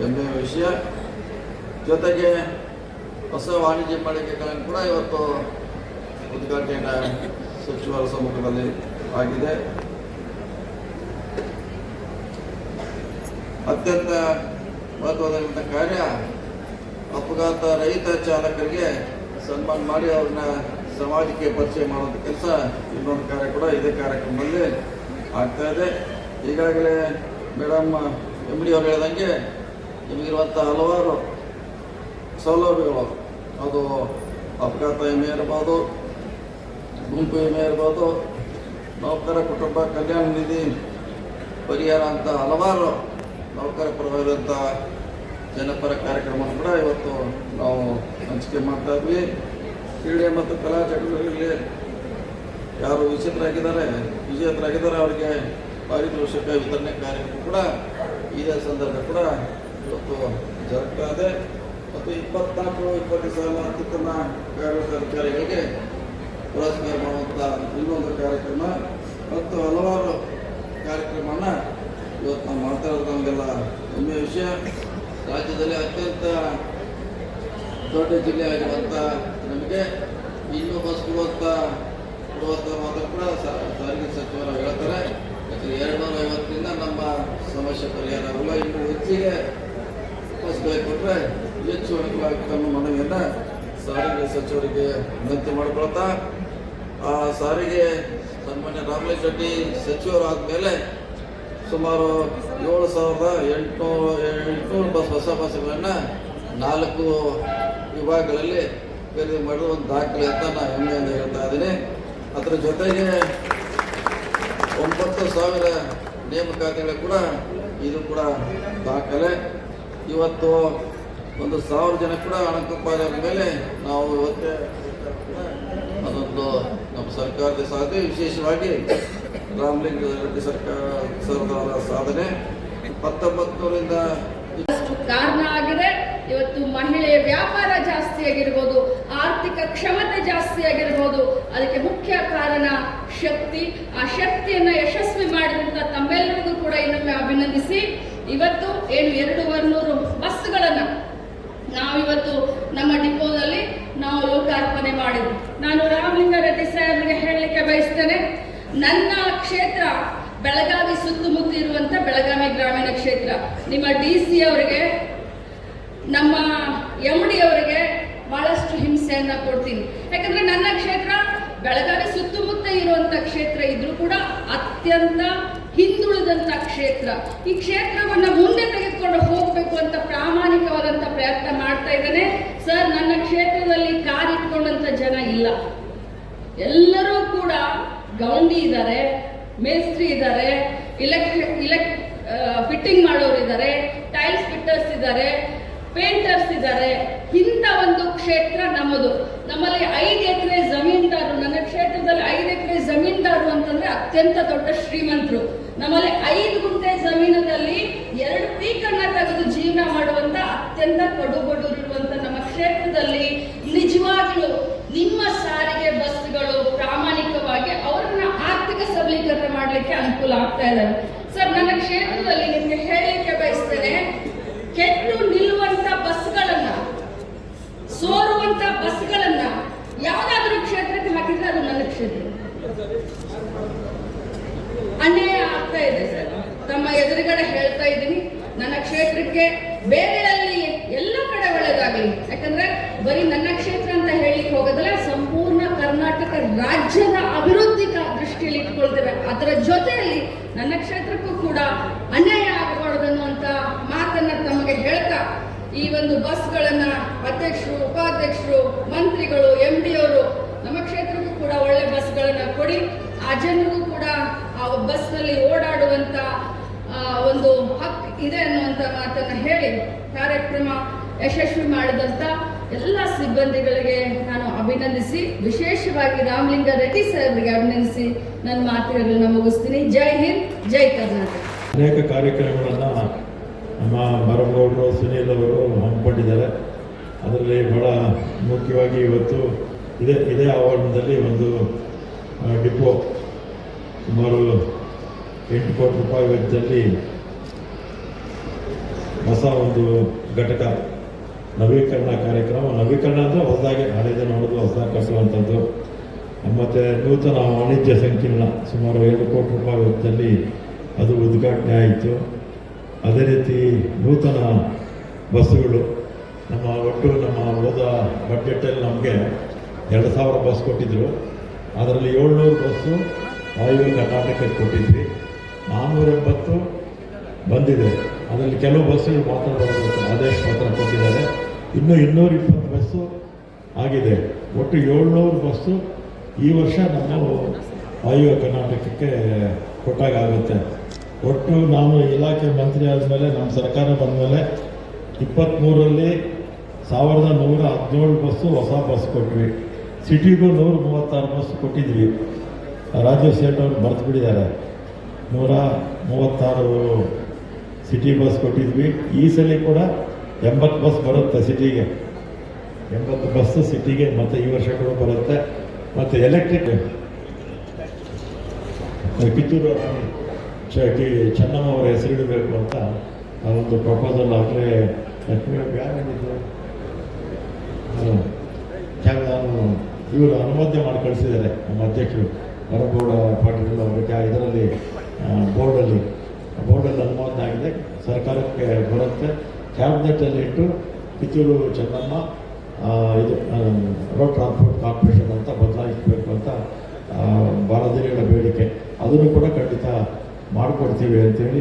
ಹೆಮ್ಮೆಯ ವಿಷಯ. ಜೊತೆಗೆ ಹೊಸ ವಾಣಿಜ್ಯ ಮಳಿಗೆಗಳನ್ನು ಕೂಡ ಇವತ್ತು ಉದ್ಘಾಟನೆ ಸಚಿವರ ಸಮ್ಮುಖದಲ್ಲಿ ಆಗಿದೆ. ಅತ್ಯಂತ ಮಹತ್ವದ ಕಾರ್ಯ ಅಪಘಾತ ರಹಿತ ಚಾಲಕರಿಗೆ ಸನ್ಮಾನ ಮಾಡಿ ಅವ್ರನ್ನ ಸಮಾಜಕ್ಕೆ ಪರಿಚಯ ಮಾಡುವಂಥ ಕೆಲಸ ಇನ್ನೊಂದು ಕಾರ್ಯ ಕೂಡ ಇದೇ ಕಾರ್ಯಕ್ರಮದಲ್ಲಿ ಆಗ್ತಾ ಇದೆ. ಈಗಾಗಲೇ ಮೇಡಮ್ MD ಅವರು ಹೇಳಿದಂಗೆ ನಿಮಗಿರುವಂಥ ಹಲವಾರು ಸೌಲಭ್ಯಗಳು, ಅದು ಅಪಘಾತ ವಿಮೆ ಇರ್ಬೋದು, ಗುಂಪು ವಿಮೆ ಇರ್ಬೋದು, ನೌಕರ ಕುಟುಂಬ ಕಲ್ಯಾಣ ನಿಧಿ ಪರಿಹಾರ ಅಂತ ಹಲವಾರು ನೌಕರ ಪರವಾಗಿರುವಂಥ ಜನಪರ ಕಾರ್ಯಕ್ರಮವನ್ನು ಕೂಡ ಇವತ್ತು ನಾವು ಹಂಚಿಕೆ ಮಾಡ್ತಾ ಇದ್ವಿ. ಕ್ರೀಡೆ ಮತ್ತು ಕಲಾ ಚಟುವಟಿಕೆಗಳಲ್ಲಿ ಯಾರು ವಿಜೇತರಾಗಿದ್ದಾರೆ ಅವರಿಗೆ ಪಾರಿತೋಷಕ ವಿತರಣೆ ಕಾರ್ಯಕ್ರಮ ಕೂಡ ಇದೇ ಸಂದರ್ಭ ಕೂಡ ಇವತ್ತು ಜರುಗ್ತಾ ಇದೆ. ಮತ್ತು 24-20 ಸಾಲ ಅತ್ಯುತ್ತಮ ಅಧಿಕಾರಿಗಳಿಗೆ ಪುರಸ್ಕಾರ ಮಾಡುವಂಥ ಇನ್ನೊಂದು ಕಾರ್ಯಕ್ರಮ ಮತ್ತು ಹಲವಾರು ಕಾರ್ಯಕ್ರಮವನ್ನು ಇವತ್ತು ನಾವು ಮಾಡ್ತಾ ಇರೋದು ನಮಗೆಲ್ಲ ಹೆಮ್ಮೆಯ ವಿಷಯ. ರಾಜ್ಯದಲ್ಲಿ ಅತ್ಯಂತ ದೊಡ್ಡ ಜಿಲ್ಲೆ ಆಗಿರುವಂಥ ನಮಗೆ ಇನ್ನೂ ಬಸ್ ಕೊಡುವಂಥ ಮಾತ್ರ ಕೂಡ ಸಾರಿಗೆ ಸಚಿವರು ಹೇಳ್ತಾರೆ. ಯಾಕಂದರೆ 250ರಿಂದ ನಮ್ಮ ಸಮಸ್ಯೆ ಪರಿಹಾರ ಆಗಲ್ಲ. ಇನ್ನು ಹೆಚ್ಚಿಗೆ ಬಸ್ಗಳಿಗೆ ಕೊಟ್ಟರೆ ಹೆಚ್ಚು ಅನುಕೂಲ ಆಗುತ್ತೆ ಅನ್ನೋ ಮನವಿಯನ್ನು ಸಾರಿಗೆ ಸಚಿವರಿಗೆ ವಿನಂತಿ ಮಾಡಿಕೊಳ್ತಾ, ಆ ಸಾರಿಗೆ ಸನ್ಮಾನ್ಯ ರಾಮಲಿಂಗ ರೆಡ್ಡಿ ಸಚಿವರಾದ ಮೇಲೆ ಸುಮಾರು 7,800 ಹೊಸ ಬಸ್ಗಳನ್ನು 4 ವಿಭಾಗಗಳಲ್ಲಿ ಖರೀದಿ ಮಾಡುವ ಒಂದು ದಾಖಲೆ ಅಂತ ನಾನು ಹೆಮ್ಮೆಯಿಂದ ಹೇಳ್ತಾ ಇದ್ದೀನಿ. ಅದರ ಜೊತೆಗೆ 9,000 ನೇಮಕಾತಿಗಳು ಕೂಡ ಇದು ಕೂಡ ದಾಖಲೆ. ಇವತ್ತು 1,000 ಜನ ಕೂಡ ಹಣಕಾಪಾದ ಮೇಲೆ ನಾವು ಇವತ್ತೇ ಅದೊಂದು ನಮ್ಮ ಸರ್ಕಾರದ ಸಾಧನೆ, ವಿಶೇಷವಾಗಿ ರಾಮಲಿಂಗ ರೆಡ್ಡಿ ಸರ್ಕಾರದ ಸಾಧನೆ 1900ರಿಂದ ಕಾರಣ ಆಗಿದೆ. ಇವತ್ತು ಮಹಿಳೆಯ ವ್ಯಾಪಾರ ಜಾಸ್ತಿ ಆಗಿರ್ಬೋದು, ಆರ್ಥಿಕ ಕ್ಷಮತೆ ಜಾಸ್ತಿ ಆಗಿರ್ಬೋದು. ಅದಕ್ಕೆ ಮುಖ್ಯ ಕಾರಣ ಶಕ್ತಿ. ಆ ಶಕ್ತಿಯನ್ನು ಯಶಸ್ವಿ ಮಾಡಿದಂತ ತಮ್ಮೆಲ್ಲರಿಗೂ ಕೂಡ ಇನ್ನೊಮ್ಮೆ ಅಭಿನಂದಿಸಿ, ಇವತ್ತು ಏನು 200 ಬಸ್ಗಳನ್ನು ನಾವಿವತ್ತು ನಮ್ಮ ಡಿಪೋದಲ್ಲಿ ನಾವು ಲೋಕಾರ್ಪಣೆ ಮಾಡಿದ್ವಿ. ನಾನು ರಾಮಲಿಂಗ ರೆಡ್ಡಿ ಸಾಹೇಬರಿಗೆ ಹೇಳಲಿಕ್ಕೆ ಬಯಸ್ತೇನೆ, ನನ್ನ ಕ್ಷೇತ್ರ ಬೆಳಗಾವಿ ಸುತ್ತಮುತ್ತ ಇರುವಂತ ಬೆಳಗಾವಿ ಗ್ರಾಮೀಣ ಕ್ಷೇತ್ರ. ನಿಮ್ಮ DC ಅವರಿಗೆ, ನಮ್ಮ MD ಅವರಿಗೆ ಬಹಳಷ್ಟು ಹಿಂಸೆಯನ್ನ ಕೊಡ್ತೀನಿ. ಯಾಕಂದ್ರೆ ನನ್ನ ಕ್ಷೇತ್ರ ಬೆಳಗಾವಿ ಸುತ್ತಮುತ್ತ ಇರುವಂತ ಕ್ಷೇತ್ರ ಇದ್ರೂ ಕೂಡ ಅತ್ಯಂತ ಹಿಂದುಳಿದಂತ ಕ್ಷೇತ್ರ. ಈ ಕ್ಷೇತ್ರವನ್ನ ಮುಂದೆ ತೆಗೆದುಕೊಂಡು ಹೋಗಬೇಕು ಅಂತ ಪ್ರಾಮಾಣಿಕವಾದಂತ ಪ್ರಯತ್ನ ಮಾಡ್ತಾ ಇದ್ದೇನೆ. ಸರ್, ನನ್ನ ಕ್ಷೇತ್ರದಲ್ಲಿ ಕಾರ್ ಇಟ್ಕೊಂಡಂತ ಜನ ಇಲ್ಲ. ಎಲ್ಲರೂ ಕೂಡ ಗೌಂಡಿ ಇದ್ದಾರೆ, ಮೇಸ್ತ್ರಿ ಇದ್ದಾರೆ, ಫಿಟ್ಟಿಂಗ್ ಮಾಡೋರು ಇದ್ದಾರೆ, ಟೈಲ್ಸ್ ಫಿಟ್ಟರ್ಸ್ ಇದ್ದಾರೆ, ಪೇಂಟರ್ಸ್ ಇದ್ದಾರೆ. ಇಂಥ ಒಂದು ಕ್ಷೇತ್ರ ನಮ್ಮದು. ನಮ್ಮಲ್ಲಿ 5 ಎಕರೆ ಜಮೀನ್ದಾರು, ನನ್ನ ಕ್ಷೇತ್ರದಲ್ಲಿ 5 ಎಕರೆ ಜಮೀನ್ದಾರು ಅಂತಂದ್ರೆ ಅತ್ಯಂತ ದೊಡ್ಡ ಶ್ರೀಮಂತರು. ನಮ್ಮಲ್ಲಿ 5 ಗುಂಟೆ ಜಮೀನದಲ್ಲಿ 2 ಪೀಕನ್ನ ತೆಗೆದು ಜೀವನ ಮಾಡುವಂತ ಅತ್ಯಂತ ಕಡುಬಡವರು ಇರುವಂತ ನಮ್ಮ ಕ್ಷೇತ್ರದಲ್ಲಿ ನಿಜವಾಗ್ಲೂ ನಿಮ್ಮ ಸಾರಿಗೆ ಬಸ್ಗಳು ಪ್ರಾಮಾಣಿಕವಾಗಿ ಅವರನ್ನ ಆರ್ಥಿಕ ಸಬಲೀಕರಣ ಮಾಡಲಿಕ್ಕೆ ಅನುಕೂಲ ಆಗ್ತಾ ಇದ್ದಾರೆ. ಸರ್, ನನ್ನ ಕ್ಷೇತ್ರದಲ್ಲಿ ನಿಮಗೆ ಹೇಳಲಿಕ್ಕೆ ಬಯಸ್ತೇನೆ, ಕೆಟ್ಟು ನಿಲ್ಲುವಂತ ಬಸ್ಗಳನ್ನ, ಸೋರುವಂತ ಬಸ್ಗಳನ್ನ ಯಾವುದಾದ್ರೂ ಕ್ಷೇತ್ರಕ್ಕೆ ಹಾಕಿದ್ರೆ ಅದು ನನ್ನ ಕ್ಷೇತ್ರ. ಅನ್ಯಾಯ ಆಗ್ತಾ ಇದೆ ಸರ್. ತಮ್ಮ ಎದುರುಗಡೆ ಹೇಳ್ತಾ ಇದ್ದೀನಿ, ನನ್ನ ಕ್ಷೇತ್ರಕ್ಕೆ ಬೇರೆಯಲ್ಲಿ ಎಲ್ಲ ಕಡೆ ಒಳ್ಳೆದಾಗಲಿ. ಯಾಕಂದ್ರೆ ಬರೀ ನನ್ನ ಕ್ಷೇತ್ರ ಅಂತ ಹೇಳಿಕ್ಕೆ ಹೋಗೋದಲ್ಲ, ಸಂಪೂರ್ಣ ಕರ್ನಾಟಕ ರಾಜ್ಯದ ಅಭಿವೃದ್ಧಿ ದೃಷ್ಟಿಯಲ್ಲಿ ಇಟ್ಕೊಳ್ತೇವೆ. ಅದರ ಜೊತೆಯಲ್ಲಿ ನನ್ನ ಕ್ಷೇತ್ರಕ್ಕೂ ಕೂಡ ಅನ್ಯಾಯ ಆಗಬಾರದು ಅನ್ನುವಂತ ಮಾತನ್ನ ತಮಗೆ ಹೇಳ್ತಾ, ಈ ಒಂದು ಬಸ್ಗಳನ್ನ ಅಧ್ಯಕ್ಷರು, ಉಪಾಧ್ಯಕ್ಷರು, ಮಂತ್ರಿಗಳು, MD ಅವರು ನಮ್ಮ ಕ್ಷೇತ್ರಕ್ಕೂ ಕೂಡ ಒಳ್ಳೆ ಬಸ್ಗಳನ್ನ ಕೊಡಿ. ಆ ಜನರಿಗೂ ಕೂಡ ಆ ಬಸ್ನಲ್ಲಿ ಓಡಾಡುವಂತ ಒಂದು ಹಕ್ಕು ಇದೆ ಅನ್ನುವಂತ ಮಾತನ್ನ ಹೇಳಿ, ಕಾರ್ಯಕ್ರಮ ಯಶಸ್ವಿ ಮಾಡಿದಂತ ಎಲ್ಲ ಸಿಬ್ಬಂದಿಗಳಿಗೆ ನಾನು ಅಭಿನಂದಿಸಿ, ವಿಶೇಷವಾಗಿ ರಾಮಲಿಂಗ ರೆಡ್ಡಿ ಸಾಹೇಬರಿಗೆ ಅಭಿನಂದಿಸಿ ನನ್ನ ಮಾತುಗಳನ್ನು ಮುಗಿಸ್ತೀನಿ. ಜೈ ಹಿಂದ್, ಜೈ ಕರ್ನಾಟಕ. ಅನೇಕ ಕಾರ್ಯಕ್ರಮಗಳನ್ನು ನಮ್ಮ ಬರಗೌಡರು, ಸುನೀಲ್ ಅವರು ಹಮ್ಮಿಕೊಂಡಿದ್ದಾರೆ. ಅದರಲ್ಲಿ ಬಹಳ ಮುಖ್ಯವಾಗಿ ಇವತ್ತು ಇದೇ ಆವರಣದಲ್ಲಿ ಒಂದು ಡಿಪೋ ಸುಮಾರು 8 ಕೋಟಿ ರೂಪಾಯಿ ವೆಚ್ಚದಲ್ಲಿ ಹೊಸ ಒಂದು ಘಟಕ ನವೀಕರಣ ಕಾರ್ಯಕ್ರಮ. ನವೀಕರಣ ಅಂದರೆ ಹೊಸದಾಗಿ ಹಳೆದ ನೋಡೋದು ಹೊಸದಾಗಿ ಕಟ್ಟುವಂಥದ್ದು. ಮತ್ತು ನೂತನ ವಾಣಿಜ್ಯ ಸಂಕೀರ್ಣ ಸುಮಾರು 2 ಕೋಟಿ ರೂಪಾಯಿ ವೆಚ್ಚದಲ್ಲಿ ಅದು ಉದ್ಘಾಟನೆ ಆಯಿತು. ಅದೇ ರೀತಿ ನೂತನ ಬಸ್ಸುಗಳು ನಮ್ಮ ಹೋದ ಬಡ್ಜೆಟಲ್ಲಿ ನಮಗೆ 2,000 ಬಸ್ ಕೊಟ್ಟಿದ್ದರು. ಅದರಲ್ಲಿ 700 ಬಸ್ಸು ವಾಯುವ್ಯ ಕರ್ನಾಟಕಕ್ಕೆ ಕೊಟ್ಟಿದ್ವಿ. 480 ಬಂದಿದೆ. ಅದರಲ್ಲಿ ಕೆಲವು ಬಸ್ಸುಗಳು ಮಾತ್ರ ಬರಬೇಕು, ಆದೇಶ ಪತ್ರ ಕೊಟ್ಟಿದ್ದಾರೆ. ಇನ್ನೂ 220 ಬಸ್ಸು ಆಗಿದೆ. ಒಟ್ಟು 700 ಬಸ್ಸು ಈ ವರ್ಷ ನಾವು ವಾಯುವ್ಯ ಕರ್ನಾಟಕಕ್ಕೆ ಕೊಟ್ಟಾಗುತ್ತೆ. ಒಟ್ಟು ನಾನು ಇಲಾಖೆ ಮಂತ್ರಿ ಆದಮೇಲೆ ನಮ್ಮ ಸರ್ಕಾರ ಬಂದಮೇಲೆ 23ರಲ್ಲಿ 1117 ಬಸ್ಸು ಹೊಸ ಬಸ್ ಕೊಟ್ವಿ. ಸಿಟಿಗೂ 136 ಬಸ್ ಕೊಟ್ಟಿದ್ವಿ. ರಾಜೀವ್ ಸೇಠ್ ಅವರು ಬರೆದು ಬಿಟ್ಟಿದ್ದಾರೆ. 136 ಸಿಟಿ ಬಸ್ ಕೊಟ್ಟಿದ್ವಿ. ಈ ಸಲ ಕೂಡ 80 ಬಸ್ ಬರುತ್ತೆ ಸಿಟಿಗೆ, 80 ಬಸ್ಸು ಸಿಟಿಗೆ. ಮತ್ತು ಈ ವರ್ಷ ಕೂಡ ಬರುತ್ತೆ. ಮತ್ತು ಎಲೆಕ್ಟ್ರಿಕ್ ಕಿತ್ತೂರು ಚೆನ್ನಮ್ಮ ಅವರ ಹೆಸರಿಡಬೇಕು ಅಂತ ಒಂದು ಪ್ರಪೋಸಲ್ ಆಗಲೇ ಇವರು ಅನುಮೋದನೆ ಮಾಡಿ ಕಳಿಸಿದ್ದಾರೆ ನಮ್ಮ ಅಧ್ಯಕ್ಷರು ವರಗೌಡ ಪಾಟೀಲ್ ಅವರಿಗೆ. ಇದರಲ್ಲಿ ಬೋರ್ಡಲ್ಲಿ ಅನುಮೋದನೆ ಆಗಿದೆ, ಸರ್ಕಾರಕ್ಕೆ ಬರುತ್ತೆ. ಕ್ಯಾಬಿನೆಟಲ್ಲಿ ಇಟ್ಟು ಕಿತ್ತೂರು ಚೆನ್ನಮ್ಮ ಇದು ರೋಡ್ ಟ್ರಾನ್ಸ್ಪೋರ್ಟ್ ಕಾರ್ಪೊರೇಷನ್ ಅಂತ ಬದಲಾಯಿಸಬೇಕು ಅಂತ ಭಾಳ ದಿನಗಳ ಬೇಡಿಕೆ. ಅದನ್ನು ಕೂಡ ಖಂಡಿತ ಮಾಡಿಕೊಡ್ತೀವಿ ಅಂತೇಳಿ.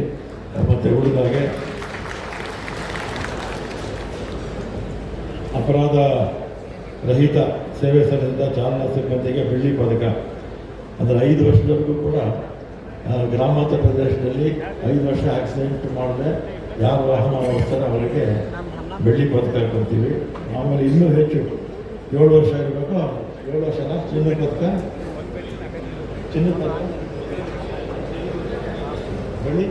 ಮತ್ತು ಉಳಿದಾಗೆ ಅಪರಾಧ ರಹಿತ ಸೇವೆ ಸಲ್ಲಿಸಿದ ಚಾಲನಾ ಸಿಬ್ಬಂದಿಗೆ ಬೆಳ್ಳಿ ಪದಕ. ಅಂದರೆ 5 ವರ್ಷದವರೆಗೂ ಕೂಡ ಗ್ರಾಮಾಂತರ ಪ್ರದೇಶದಲ್ಲಿ 5 ವರ್ಷ ಆಕ್ಸಿಡೆಂಟ್ ಮಾಡದೆ ಯಾರು ವಾಹನ ಓಡಿಸ್ತಾರೆ ಅವರಿಗೆ ಬೆಳ್ಳಿ ಪದಕ ಕೊಡ್ತೀವಿ. ಆಮೇಲೆ ಇನ್ನೂ ಹೆಚ್ಚು 7 ವರ್ಷ ಇರಬೇಕು, 7 ವರ್ಷನ ಚಿನ್ನದ ಪದಕ, ಬೆಳ್ಳಿ